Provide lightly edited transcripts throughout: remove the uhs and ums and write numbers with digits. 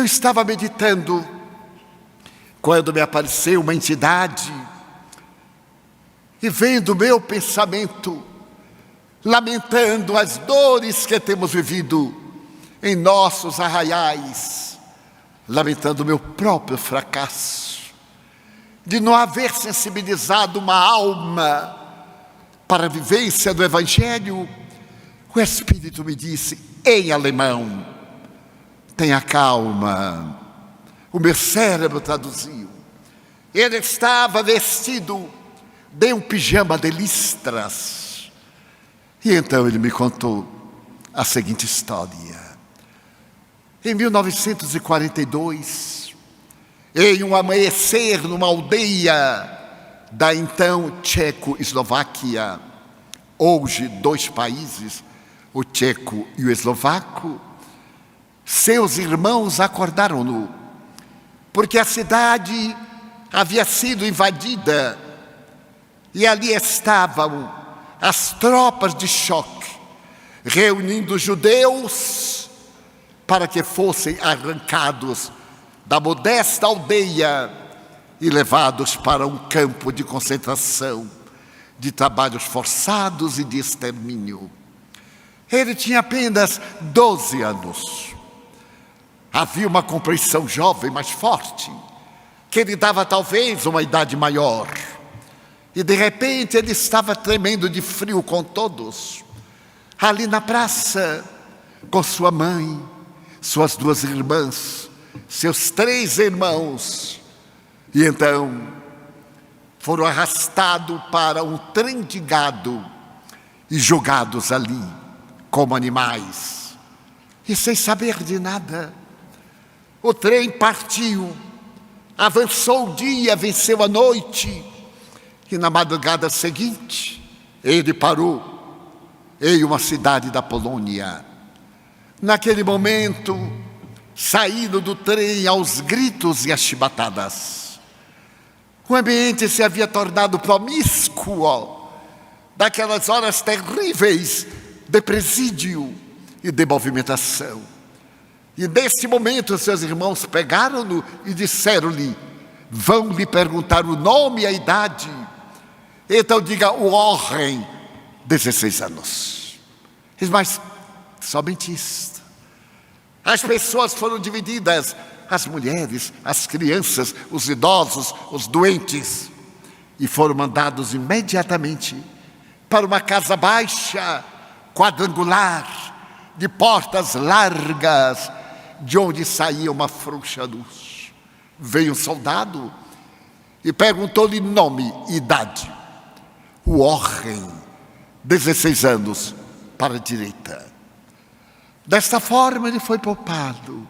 Eu estava meditando quando me apareceu uma entidade e vendo meu pensamento, lamentando as dores que temos vivido em nossos arraiais, lamentando o meu próprio fracasso, de não haver sensibilizado uma alma para a vivência do Evangelho. O Espírito me disse, em alemão, tenha calma. O meu cérebro traduziu. Ele estava vestido de um pijama de listras. E então ele me contou a seguinte história. Em 1942, em um amanhecer numa aldeia da então Tchecoslováquia, hoje 2 países, o tcheco e o eslovaco, seus irmãos acordaram-no, porque a cidade havia sido invadida e ali estavam as tropas de choque, reunindo judeus para que fossem arrancados da modesta aldeia e levados para um campo de concentração, de trabalhos forçados e de extermínio. Ele tinha apenas 12 anos. Havia uma compreensão jovem, mas forte, que lhe dava talvez uma idade maior. E de repente ele estava tremendo de frio com todos, ali na praça, com sua mãe, suas 2 irmãs, seus 3 irmãos. E então foram arrastados para um trem de gado e jogados ali como animais. E sem saber de nada, o trem partiu, avançou o dia, venceu a noite. E na madrugada seguinte, ele parou em uma cidade da Polônia. Naquele momento, saíram do trem aos gritos e às chibatadas. O ambiente se havia tornado promíscuo, daquelas horas terríveis de presídio e de movimentação. E nesse momento seus irmãos pegaram-no e disseram-lhe, vão lhe perguntar o nome e a idade. Então diga o Warren, 16 anos. Mas somente isto. As pessoas foram divididas, as mulheres, as crianças, os idosos, os doentes, e foram mandados imediatamente para uma casa baixa, quadrangular, de portas largas, de onde saía uma frouxa luz. Veio um soldado e perguntou-lhe nome e idade. Warren, 16 anos, para a direita. Desta forma ele foi poupado.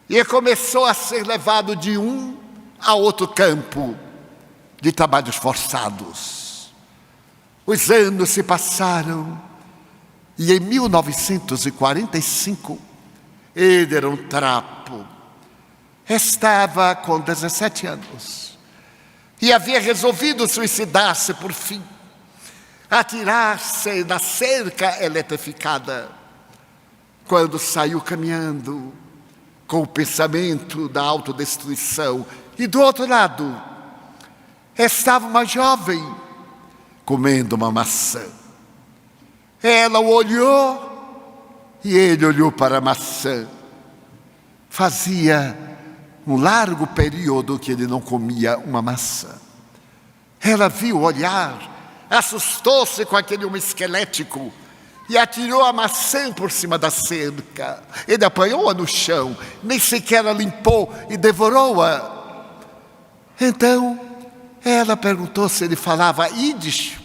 E começou a ser levado de um a outro campo de trabalhos forçados. Os anos se passaram e em 1945 ele era um trapo. Estava com 17 anos e havia resolvido suicidar-se por fim, atirar-se na cerca eletrificada, quando saiu caminhando com o pensamento da autodestruição. E do outro lado estava uma jovem comendo uma maçã. Ela o olhou e ele olhou para a maçã. Fazia um largo período que ele não comia uma maçã. Ela viu o olhar, assustou-se com aquele homem esquelético e atirou a maçã por cima da cerca. Ele apanhou-a no chão, nem sequer a limpou e devorou-a. Então, ela perguntou se ele falava Yiddish,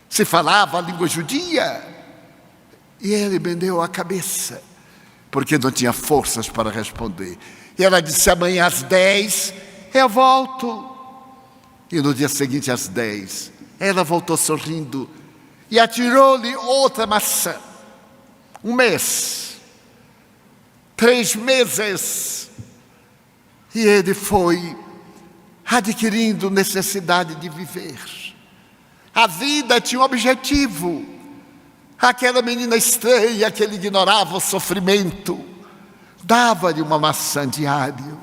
se falava a língua judia. E ele bendeu a cabeça, porque não tinha forças para responder. E ela disse, amanhã às 10 eu volto. E no dia seguinte às 10, ela voltou sorrindo e atirou-lhe outra maçã. 1 mês, 3 meses, e ele foi adquirindo necessidade de viver. A vida tinha um objetivo, Aquela menina estranha que ele ignorava o sofrimento, dava-lhe uma maçã diária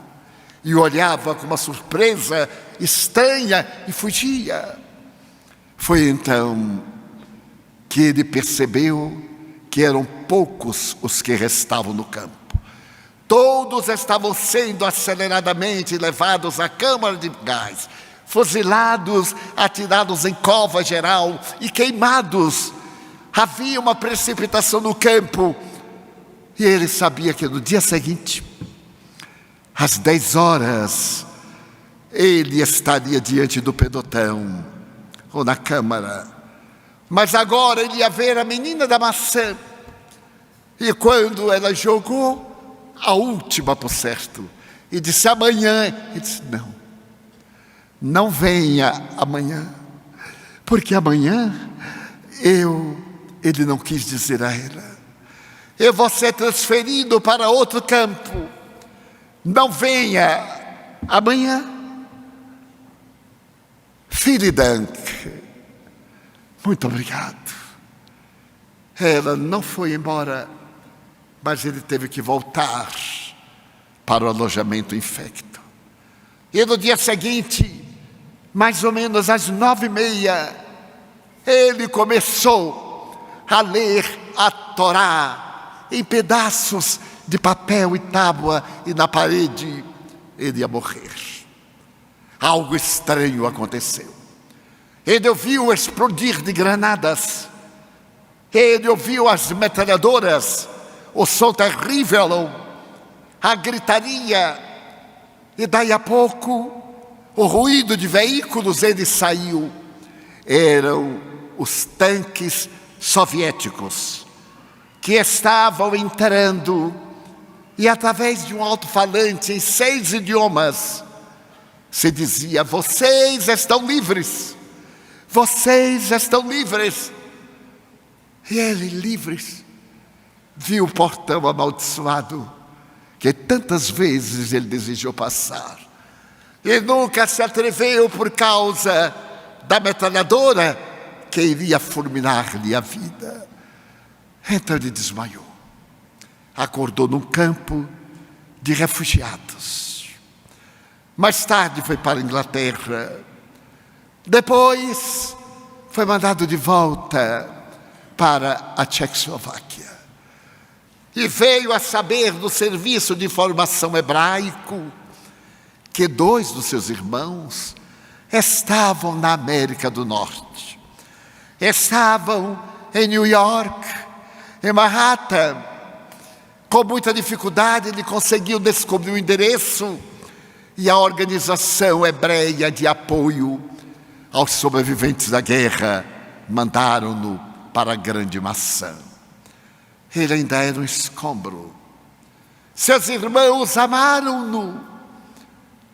e olhava com uma surpresa estranha e fugia. Foi então que ele percebeu que eram poucos os que restavam no campo. Todos estavam sendo aceleradamente levados à câmara de gás, fuzilados, atirados em cova geral e queimados. Havia uma precipitação no campo. E ele sabia que no dia seguinte, às 10 horas, ele estaria diante do pelotão, ou na câmara. Mas agora ele ia ver a menina da maçã. E quando ela jogou a última por certo, e disse amanhã, ele disse não venha amanhã, porque amanhã ele não quis dizer a ela, eu vou ser transferido para outro campo, não venha amanhã. Vielen Dank, muito obrigado. Ela não foi embora, mas ele teve que voltar para o alojamento infecto. E no dia seguinte, mais ou menos às 9h30, ele começou a ler a Torá em pedaços de papel e tábua, e na parede ele ia morrer. Algo estranho aconteceu. Ele ouviu o explodir de granadas, ele ouviu as metralhadoras, o som terrível, a gritaria, e daí a pouco o ruído de veículos. Ele saiu. Eram os tanques soviéticos que estavam entrando, e através de um alto-falante em 6 idiomas se dizia: vocês estão livres, vocês estão livres. E ele, livres, viu o portão amaldiçoado que tantas vezes ele desejou passar e nunca se atreveu por causa da metralhadora que iria fulminar-lhe a vida. Então ele desmaiou, acordou num campo de refugiados. Mais tarde foi para a Inglaterra, depois foi mandado de volta para a Tchecoslováquia. E veio a saber do serviço de informação hebraico que 2 dos seus irmãos estavam na América do Norte. Estavam em New York, em Manhattan. Com muita dificuldade ele conseguiu descobrir o endereço, e a organização hebreia de apoio aos sobreviventes da guerra mandaram-no para a Grande Maçã. Ele ainda era um escombro. Seus irmãos amaram-no.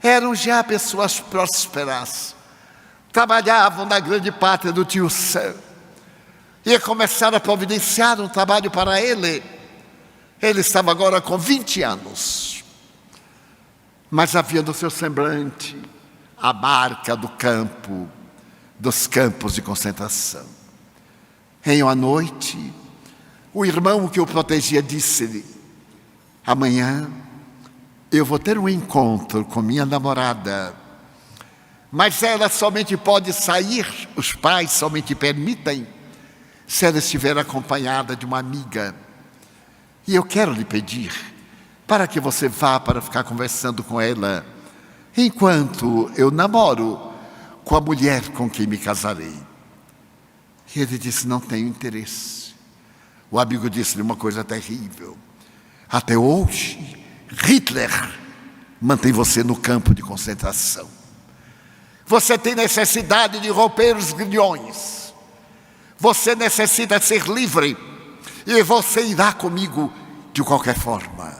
Eram já pessoas prósperas. Trabalhavam na grande pátria do tio Sam. E começaram a providenciar um trabalho para ele. Ele estava agora com 20 anos. Mas havia no seu semblante a marca do campo, dos campos de concentração. Em uma noite, o irmão que o protegia disse-lhe: amanhã eu vou ter um encontro com minha namorada, mas ela somente pode sair, os pais somente permitem, se ela estiver acompanhada de uma amiga. E eu quero lhe pedir para que você vá para ficar conversando com ela, enquanto eu namoro com a mulher com quem me casarei. E ele disse: não tenho interesse. O amigo disse-lhe uma coisa terrível: até hoje, Hitler mantém você no campo de concentração. Você tem necessidade de romper os grilhões. Você necessita ser livre. E você irá comigo de qualquer forma.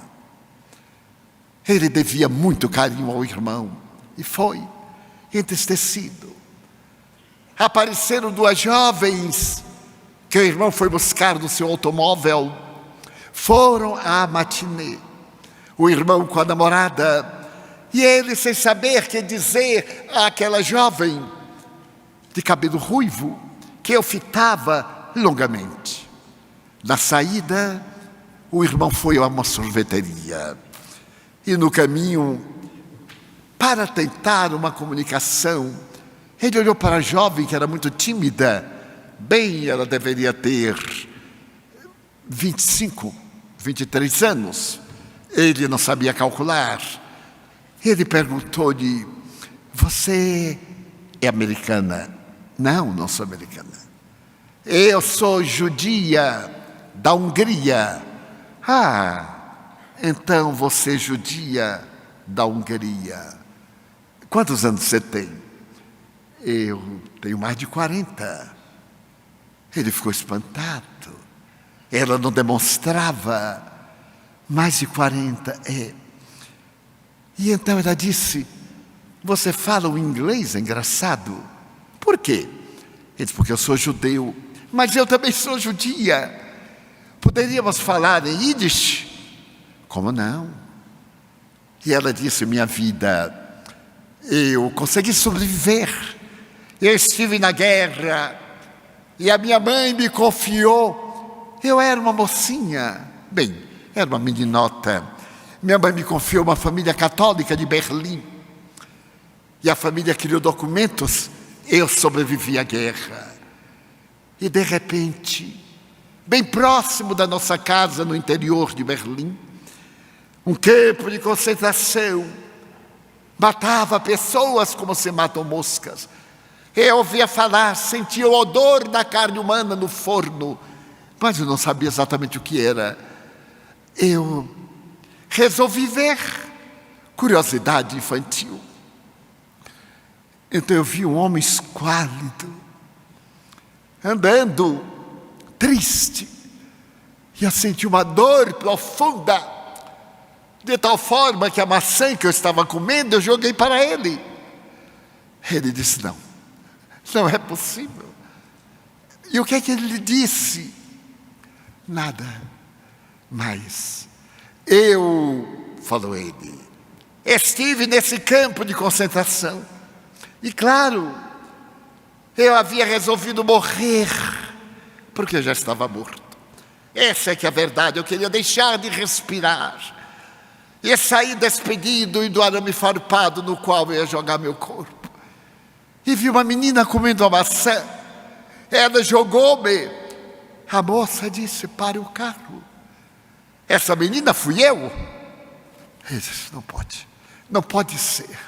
Ele devia muito carinho ao irmão. E foi, entristecido. Apareceram 2 jovens que o irmão foi buscar no seu automóvel. Foram à matinê. O irmão com a namorada. E ele, sem saber que dizer àquela jovem de cabelo ruivo, que eu fitava longamente. Na saída, o irmão foi a uma sorveteria. E no caminho, para tentar uma comunicação, ele olhou para a jovem, que era muito tímida. Bem, ela deveria ter 25, 23 anos. Ele não sabia calcular. Ele perguntou-lhe: você é americana? Não, não sou americana. Eu sou judia da Hungria. Ah, então você é judia da Hungria. Quantos anos você tem? Eu tenho mais de 40. Ele ficou espantado. Ela não demonstrava. Mais de 40, é. E então ela disse: você fala o inglês? É engraçado. Por quê? Ele disse: porque eu sou judeu. Mas eu também sou judia. Poderíamos falar em Yiddish? Como não? E ela disse: minha vida, eu consegui sobreviver. Eu estive na guerra e a minha mãe me confiou. Eu era uma mocinha. Bem, era uma meninota. Minha mãe me confiou uma família católica de Berlim. E a família criou documentos. Eu sobrevivi à guerra. E de repente, bem próximo da nossa casa, no interior de Berlim, um campo de concentração matava pessoas como se matam moscas. Eu ouvia falar, sentia o odor da carne humana no forno, mas eu não sabia exatamente o que era. Eu resolvi ver, curiosidade infantil. Então eu vi um homem esquálido, andando, triste, e eu senti uma dor profunda, de tal forma que a maçã que eu estava comendo, eu joguei para ele. Ele disse: não, não é possível. E o que é que ele lhe disse? Nada. Mas eu, falou ele, estive nesse campo de concentração. E claro, eu havia resolvido morrer, porque eu já estava morto. Essa é que é a verdade, eu queria deixar de respirar. E saí despedido e do arame farpado no qual eu ia jogar meu corpo. E vi uma menina comendo uma maçã. Ela jogou-me. A moça disse: pare o carro. Essa menina fui eu. Ele disse: não pode, não pode ser.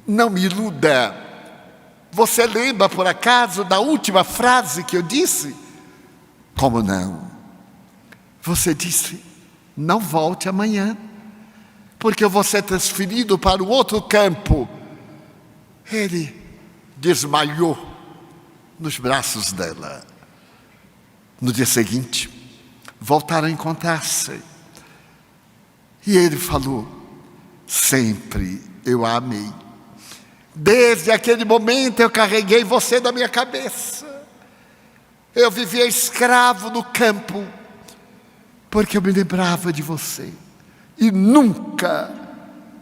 Não me iluda. Você lembra, por acaso, da última frase que eu disse? Como não? Você disse: não volte amanhã, porque eu vou ser transferido para o outro campo. Ele desmaiou nos braços dela. No dia seguinte, voltaram a encontrar-se. E ele falou: sempre eu a amei. Desde aquele momento eu carreguei você na minha cabeça. Eu vivia escravo no campo, porque eu me lembrava de você. E nunca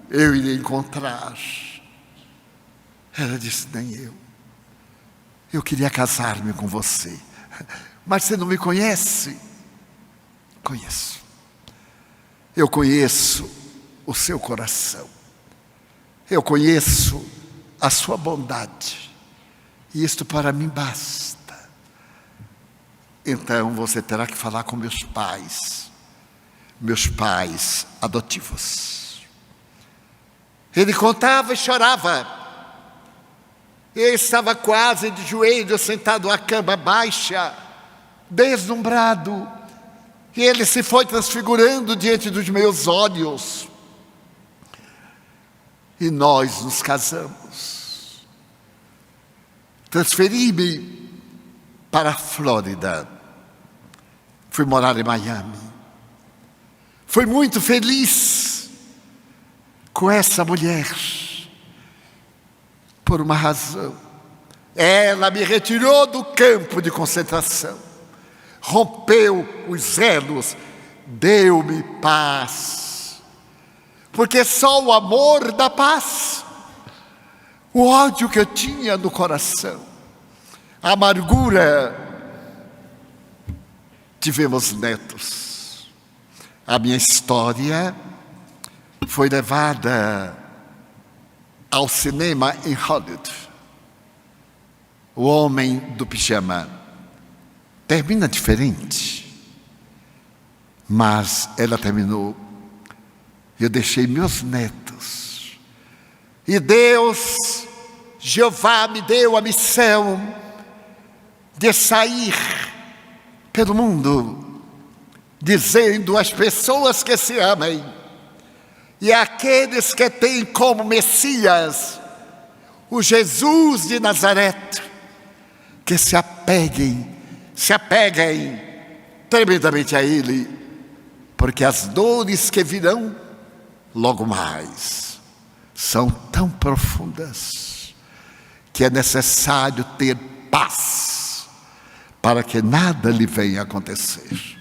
eu iria encontrar. Ela disse: nem eu. Eu queria casar-me com você. Mas você não me conhece? Conheço. Eu conheço o seu coração. Eu conheço a sua bondade. E isto para mim basta. Então você terá que falar com meus pais adotivos. Ele contava e chorava. Eu estava quase de joelhos, sentado à cama baixa, deslumbrado. E ele se foi transfigurando diante dos meus olhos. E nós nos casamos. Transferi-me para a Flórida. Fui morar em Miami. Fui muito feliz com essa mulher. Por uma razão. Ela me retirou do campo de concentração. Rompeu os elos. Deu-me paz. Porque só o amor dá paz. O ódio que eu tinha no coração, a amargura, tivemos netos. A minha história foi levada ao cinema em Hollywood. O Homem do Pijama termina diferente, mas ela terminou. Eu deixei meus netos. E Deus, Jeová, me deu a missão de sair pelo mundo, dizendo às pessoas que se amem e àqueles que têm como Messias o Jesus de Nazaré, que se apeguem tremendamente a Ele, porque as dores que virão logo mais são tão profundas que é necessário ter paz para que nada lhe venha acontecer.